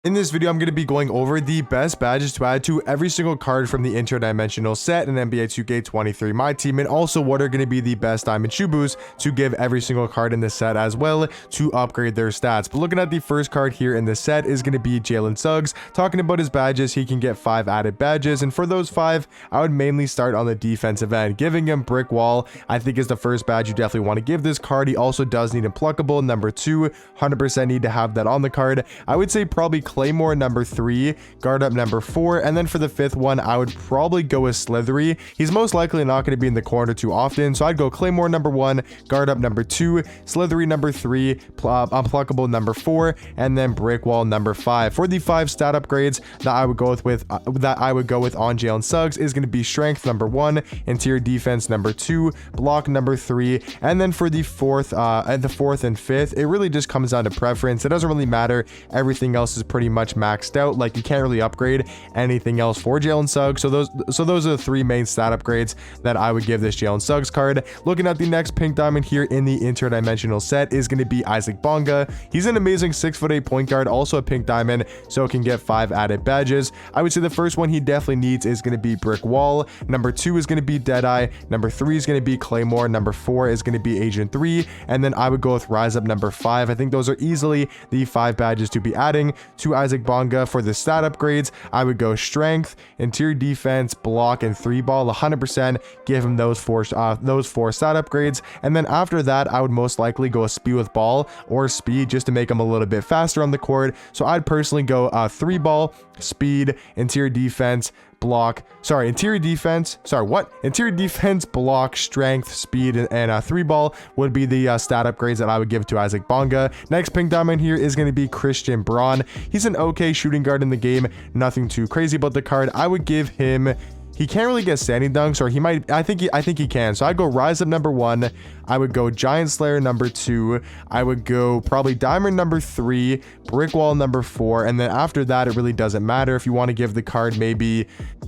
In this video, I'm going to be going over the best badges to add to every single card from the Interdimensional set in NBA 2K23 Myteam, and also what are going to be the best diamond shoe boosts to give every single card in the set as well to upgrade their stats. But looking at the first card here in the set is going to be Jalen Suggs. Talking about his badges, he can get 5 added badges, and for those 5, I would mainly start on the defensive end. Giving him Brick Wall, I think, is the first badge you definitely want to give this card. He also does need Impluckable, number 2, 100% need to have that on the card. I would say probably Claymore, number 3, guard up, number 4, and then for the 5th one, I would probably go with Slithery. He's most likely not going to be in the corner too often, so I'd go Claymore, number 1, guard up, number 2, Slithery, number 3, Unpluckable, number 4, and then Brick Wall, number 5. For the 5 stat upgrades that I would go with on Jalen Suggs is going to be Strength, number 1, Interior Defense, number 2, Block, number 3, and then for the 4th and 5th, it really just comes down to preference. It doesn't really matter. Everything else is pretty much maxed out. Like, you can't really upgrade anything else for Jalen Suggs. So those are the 3 main stat upgrades that I would give this Jalen Suggs card. Looking at the next pink diamond here in the Interdimensional set is going to be Isaac Bonga. He's an amazing 6'8" point guard, also a pink diamond, so can get 5 added badges. I would say the first one he definitely needs is going to be Brick Wall. Number 2 is going to be Deadeye. Number 3 is going to be Claymore. Number 4 is going to be Agent 3, and then I would go with Rise Up, number 5. I think those are easily the 5 badges to be adding to Isaac Bonga. For the stat upgrades, I would go Strength, Interior Defense, Block, and 3-ball. 100% give him those four stat upgrades, and then after that, I would most likely go Speed with Ball or Speed just to make him a little bit faster on the court. So I'd personally go 3-ball, Speed, Interior Defense, Block, Interior Defense, Interior Defense, Block, Strength, Speed, and 3-ball would be the stat upgrades that I would give to Isaac Bonga. Next pink diamond here is going to be Christian Braun. He's an okay shooting guard in the game, nothing too crazy about the card. I would give him, he can't really get standing dunks, or he might, I think he can. So I'd go Rise Up, number 1. I would go Giant Slayer, number 2. I would go probably Diamond, number 3, Brick Wall, number 4, and then after that, it really doesn't matter. If you want to give the card, if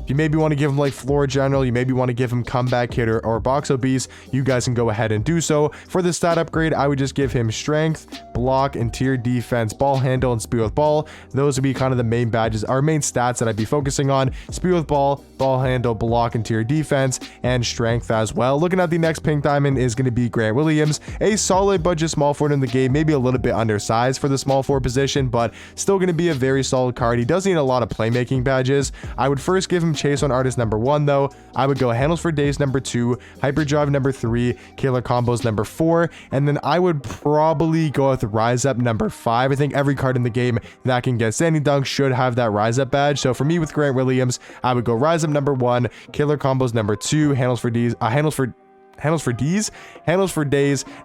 you maybe want to give him like Floor General, you maybe want to give him Comeback Kid or Box Obese, you guys can go ahead and do so. For the stat upgrade, I would just give him Strength, Block, Interior Defense, Ball Handle, and Speed with Ball. Those would be kind of the main badges, our main stats that I'd be focusing on. Speed with Ball, Ball Handle, Block, Interior Defense, and Strength as well. Looking at the next pink diamond is going to be Grant Williams, a solid budget small forward in the game, maybe a little bit undersized for the small forward position, but still going to be a very solid card. He does need a lot of playmaking badges. I would first give him Chase on Artist, number 1, though. I would go Handles for Days, number 2, Hyperdrive, number 3, Killer Combos, number 4, and then I would probably go with Rise Up, number 5. I think every card in the game that can get Standing Dunk should have that Rise Up badge. So for me with Grant Williams, I would go Rise Up, number 1, Killer Combos, number 2, Handles for Days,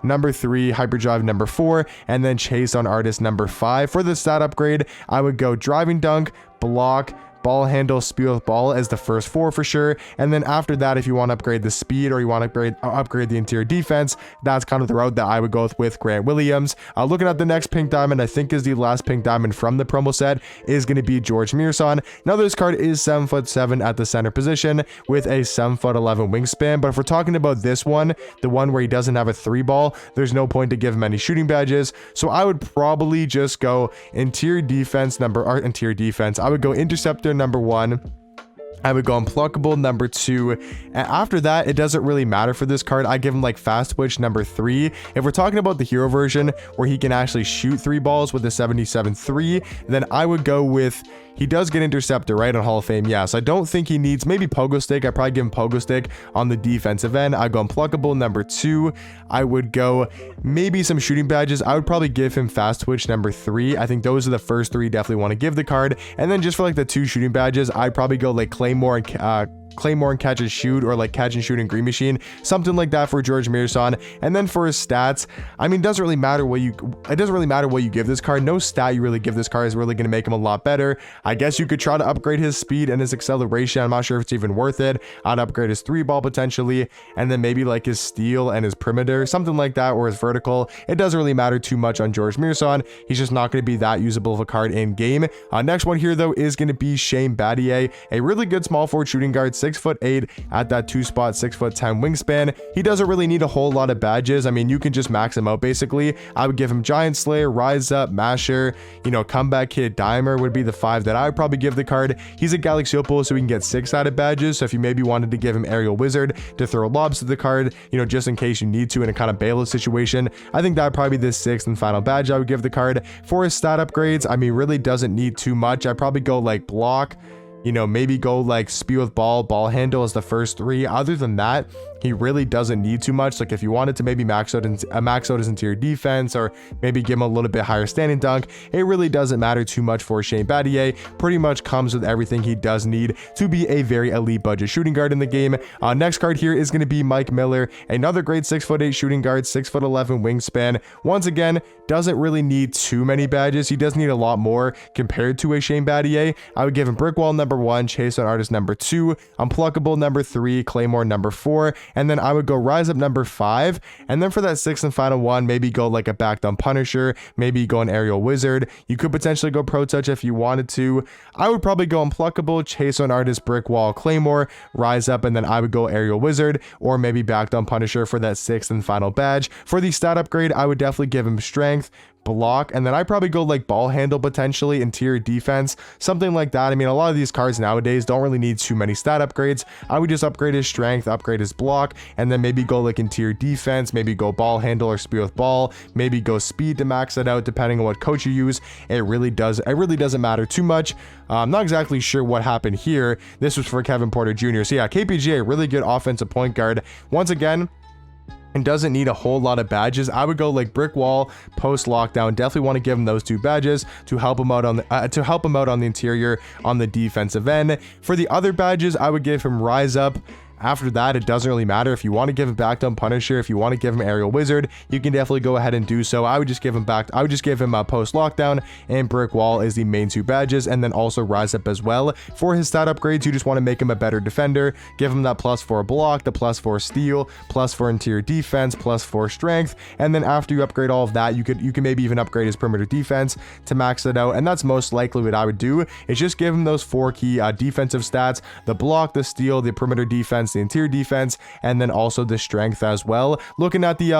number 3, Hyperdrive, number 4, and then Chase on Artist, number 5. For the stat upgrade, I would go Driving Dunk, Block, Ball Handle, Speed with Ball as the first 4 for sure, and then after that, if you want to upgrade the speed or you want to upgrade the interior defense, that's kind of the route that I would go with Grant Williams. Looking at the next pink diamond, I think is the last pink diamond from the promo set, is going to be George Mearson. Now this card is 7'7" at the center position with a 7'11" wingspan, but if we're talking about this one, the one where he doesn't have a 3-ball, there's no point to give him any shooting badges. So I would probably just go Interior Defense, I would go Interceptor, number 1. I would go Unpluckable, number 2, and after that, it doesn't really matter for this card. I give him like Fast Twitch, number 3. If we're talking about the hero version where he can actually shoot 3 balls with a 77-3, then I would go with, he does get Interceptor, right, on Hall of Fame, yes. I don't think he needs, maybe Pogo Stick. I'd probably give him Pogo Stick on the defensive end. I'd go Unpluckable, number 2. I would go maybe some shooting badges. I would probably give him Fast Twitch, number 3. I think those are the first 3 definitely want to give the card. And then just for like the 2 shooting badges, I'd probably go like Claymore and Catch and Shoot, or like Catch and Shoot and Green Machine, something like that for George Mearson. And then for his stats, I mean, it doesn't really matter what you give this card. No stat you really give this card is really going to make him a lot better. I guess you could try to upgrade his speed and his acceleration. I'm not sure if it's even worth it. I'd upgrade his 3-ball potentially, and then maybe like his steal and his perimeter, something like that, or his vertical. It doesn't really matter too much on George Mearson. He's just not going to be that usable of a card in game. Next one here though is going to be Shane Battier, a really good small forward shooting guard, 6'8" at that 2-spot, 6'10" wingspan. He doesn't really need a whole lot of badges. I mean, you can just max him out basically. I would give him Giant Slayer, Rise Up, Masher, you know, Comeback Kid, Dimer would be the 5 that I would probably give the card. He's a Galaxy Opal, so we can get 6 added badges. So if you maybe wanted to give him Aerial Wizard to throw lobs to the card, you know, just in case you need to in a kind of bail situation, I think that would probably be the 6th and final badge I would give the card. For his stat upgrades, I mean, really doesn't need too much. I'd probably go like block, you know, maybe go like speed with ball handle as the first 3. Other than that, he really doesn't need too much. Like if you wanted to maybe max out his interior defense, or maybe give him a little bit higher standing dunk, it really doesn't matter too much for Shane Battier. Pretty much comes with everything he does need to be a very elite budget shooting guard in the game. Next card here is going to be Mike Miller, another great 6'8" shooting guard, 6'11" wingspan. Once again, doesn't really need too many badges. He does need a lot more compared to a Shane Battier. I would give him Brick Wall number 1, Chase on Artist number 2, Unpluckable number 3, Claymore number 4, and then I would go Rise Up number 5. And then for that 6th and final one, maybe go like a back down Punisher, maybe go an Aerial Wizard. You could potentially go Pro Touch if you wanted to. I would probably go Unpluckable, Chase on Artist, Brick Wall, Claymore, Rise Up, and then I would go Aerial Wizard, or maybe back down Punisher for that 6th and final badge. For the stat upgrade, I would definitely give him Strength, block, and then I probably go like ball handle, potentially interior defense, something like that. I mean, a lot of these cards nowadays don't really need too many stat upgrades. I would just upgrade his strength, upgrade his block, and then maybe go like interior defense, maybe go ball handle or speed with ball, maybe go speed to max it out depending on what coach you use. It really doesn't matter too much. I'm not exactly sure what happened here. This was for Kevin Porter Jr. So yeah, KPJ, really good offensive point guard. Once again, and doesn't need a whole lot of badges. I would go like Brick Wall, Post Lockdown. Definitely want to give him those 2 badges to help him out on the interior on the defensive end. For the other badges, I would give him Rise Up. After that, it doesn't really matter. If you want to give him back down Punisher, if you want to give him Aerial Wizard, you can definitely go ahead and do so. I would just give him Post Lockdown, and Brick Wall is the main 2 badges, and then also Rise Up as well. For his stat upgrades, you just want to make him a better defender. Give him that +4 block, the +4 steal, +4 interior defense, +4 strength, and then after you upgrade all of that, you can maybe even upgrade his perimeter defense to max it out. And that's most likely what I would do, is just give him those 4 key defensive stats: the block, the steal, the perimeter defense, the interior defense, and then also the strength as well. Looking at the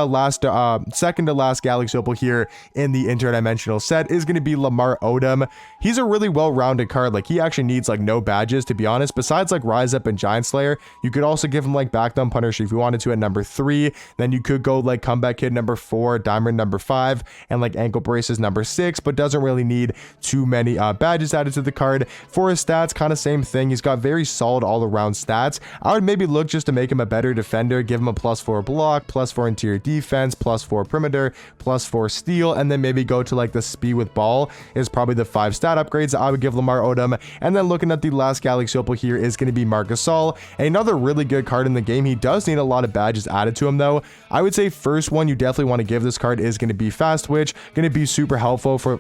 second to last Galaxy Opal here in the Interdimensional set is going to be Lamar Odom. He's a really well-rounded card. Like, he actually needs like no badges, to be honest. Besides like Rise Up and Giant Slayer, you could also give him like back down Punisher if you wanted to at number 3. Then you could go like Comeback Kid number 4, Diamond number 5, and like Ankle Braces number 6, but doesn't really need too many badges added to the card. For his stats, kind of same thing. He's got very solid all-around stats. I would maybe look just to make him a better defender, give him a +4 block, +4 interior defense, +4 perimeter, +4 steal, and then maybe go to like the speed with ball is probably the 5 stat upgrades I would give Lamar Odom. And then looking at the last Galaxy Opal here is going to be Marc Gasol, another really good card in the game. He does need a lot of badges added to him though. I would say first one you definitely want to give this card is going to be Fast Twitch, going to be super helpful for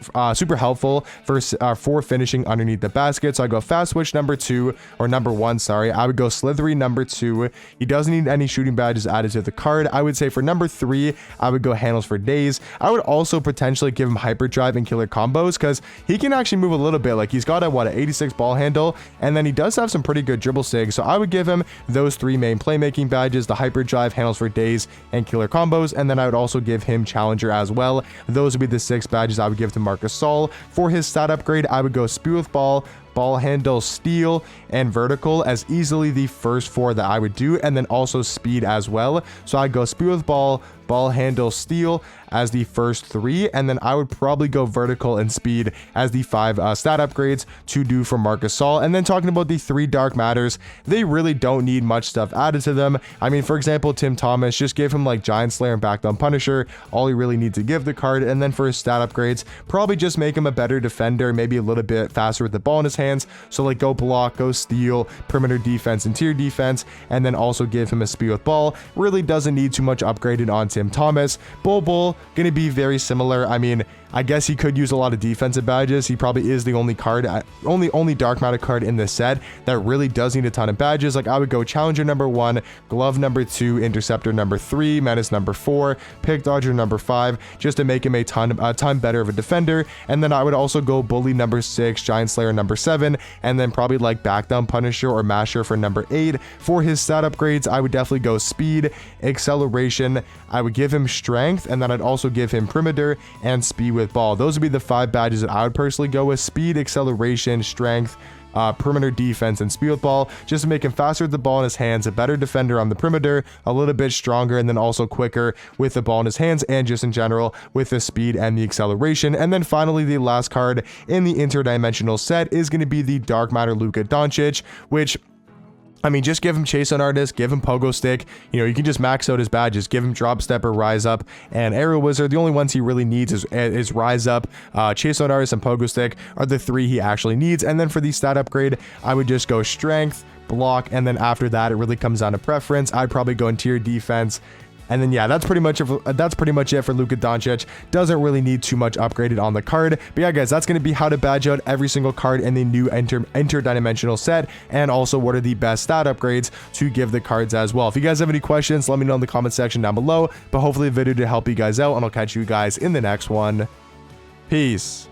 finishing underneath the basket. So I go Fast Twitch number 2, or number 1, sorry. I would go Slithery number 2. He doesn't need any shooting badges added to the card. I would say for number 3, I would go Handles for Days. I would also potentially give him Hyperdrive and Killer Combos, because he can actually move a little bit. Like, he's got a an 86 ball handle, and then he does have some pretty good dribble sig. So I would give him those 3 main playmaking badges: the Hyperdrive, Handles for Days, and Killer Combos. And then I would also give him Challenger as well. Those would be the 6 badges I would give to Marc Gasol. For his stat upgrade, I would go Speed with Ball, Ball Handle, Steal, and Vertical as easily the first 4 that I would do, and then also Speed as well. So I'd go Speed with Ball, Ball Handle, Steal as the first 3, and then I would probably go Vertical and Speed as the 5 stat upgrades to do for Marc Gasol. And then talking about the 3 Dark Matters, they really don't need much stuff added to them. I mean, for example, Tim Thomas, just give him like Giant Slayer and back down Punisher, all you really need to give the card. And then for his stat upgrades, probably just make him a better defender, maybe a little bit faster with the ball in his hands. So like go block, go steal, perimeter defense, interior defense, and then also give him a speed with ball. Really doesn't need too much upgraded on Tim Thomas. Bull gonna be very similar. I mean, I guess he could use a lot of defensive badges. He probably is the only card, only dark matter card in this set that really does need a ton of badges. Like I would go Challenger number 1, Glove number 2, Interceptor number 3, Menace number 4, Pick Dodger number 5, just to make him a ton better of a defender. And then I would also go Bully number 6, Giant Slayer number 7, and then probably like Back Down Punisher or Masher for number 8. For his stat upgrades, I would definitely go Speed, Acceleration, I would give him Strength, and then I'd also give him Perimeter and Speed with Ball. Those would be the 5 badges that I would personally go with: Speed, Acceleration, Strength, perimeter defense, and speed with ball, just to make him faster with the ball in his hands, a better defender on the perimeter, a little bit stronger, and then also quicker with the ball in his hands, and just in general with the speed and the acceleration. And then finally, the last card in the interdimensional set is going to be the Dark Matter Luka Doncic, which, I mean, just give him Chase on Artist, give him Pogo Stick. You know, you can just max out his badges. Give him Drop Stepper, Rise Up, and Aerial Wizard. The only ones he really needs is Rise Up, Chase on Artist, and Pogo Stick are the 3 he actually needs. And then for the stat upgrade, I would just go Strength, Block, and then after that, it really comes down to preference. I'd probably go Interior Defense. And then, yeah, that's pretty much it for Luka Doncic. Doesn't really need too much upgraded on the card. But yeah, guys, that's going to be how to badge out every single card in the new interdimensional set, and also what are the best stat upgrades to give the cards as well. If you guys have any questions, let me know in the comment section down below. But hopefully the video did help you guys out, and I'll catch you guys in the next one. Peace.